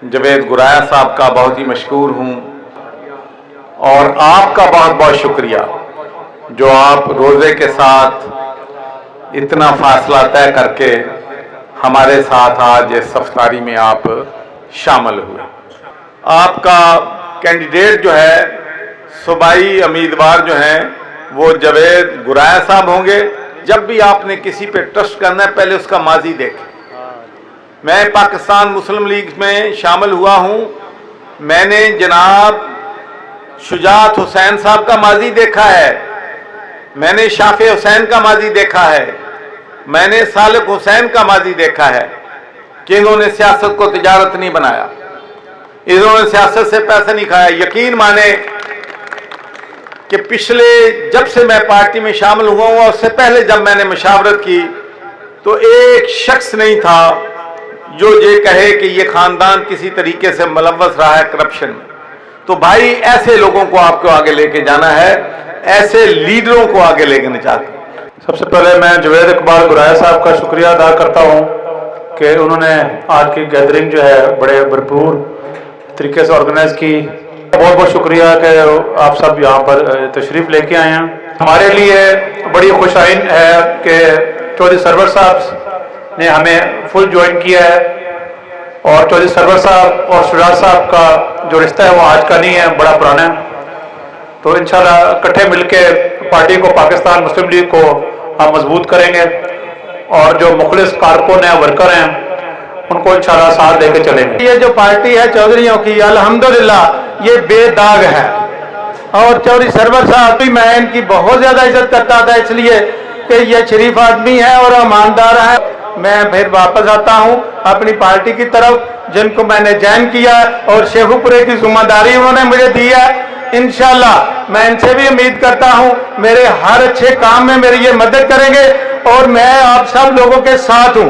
जवेद गुराया साहब का बहुत ही मशकूर हूँ और आपका बहुत बहुत शुक्रिया जो आप रोज़े के साथ इतना फासला तय करके हमारे साथ आज इस इफ्तारी में आप शामिल हुए। आपका कैंडिडेट जो है सूबाई उम्मीदवार जो हैं वो जवेद गुराया साहब होंगे। जब भी आपने किसी पे ट्रस्ट करना है पहले उसका माजी देखें। मैं पाकिस्तान मुस्लिम लीग में शामिल हुआ हूँ। मैंने जनाब शुजात हुसैन साहब का माजी देखा है, मैंने शाफे हुसैन का माजी देखा है, मैंने सालिक हुसैन का माजी देखा है कि इन्होंने सियासत को तिजारत नहीं बनाया, इन्होंने सियासत से पैसा नहीं खाया। यकीन माने कि पिछले जब से मैं पार्टी में शामिल हुआ हूँ उससे पहले जब मैंने मशावरत की तो एक शख्स नहीं था जो ये कहे कि ये खानदान किसी तरीके से मुलव्वस रहा है करप्शन में। तो भाई ऐसे लोगों को आपको आगे लेके जाना है, ऐसे लीडरों को आगे लेके चाहते। सबसे पहले मैं जवेद इकबाल गुराया साहब का शुक्रिया अदा करता हूँ कि उन्होंने आज की गैदरिंग जो है बड़े भरपूर तरीके से ऑर्गेनाइज की। बहुत बहुत शुक्रिया कि आप सब यहाँ पर तशरीफ लेके आए हैं। हमारे लिए बड़ी खुशाइन है कि चौधरी सरवर साहब ने हमें फुल ज्वाइन किया है और चौधरी सरवर साहब और शुजात साहब का जो रिश्ता है वो आज का नहीं है, बड़ा पुराना है। तो इंशाल्लाह इकट्ठे मिलके पार्टी को, पाकिस्तान मुस्लिम लीग को हम मजबूत करेंगे और जो मुखलिस कारकुन हैं, वर्कर हैं, उनको इंशाल्लाह साथ लेके चलेंगे। ये जो पार्टी है चौधरीयों की अल्हम्दुलिल्लाह ये बेदाग है और चौधरी सरवर साहब भी मैं इनकी बहुत ज्यादा इज्जत करता था इसलिए कि ये शरीफ आदमी है और ईमानदार है। मैं फिर वापस आता हूँ अपनी पार्टी की तरफ जिनको मैंने ज्वाइन किया और शेखुपुरे की जिम्मेदारी उन्होंने मुझे दी है। इंशाल्लाह मैं इनसे भी उम्मीद करता हूँ मेरे हर अच्छे काम में मेरी ये मदद करेंगे और मैं आप सब लोगों के साथ हूँ।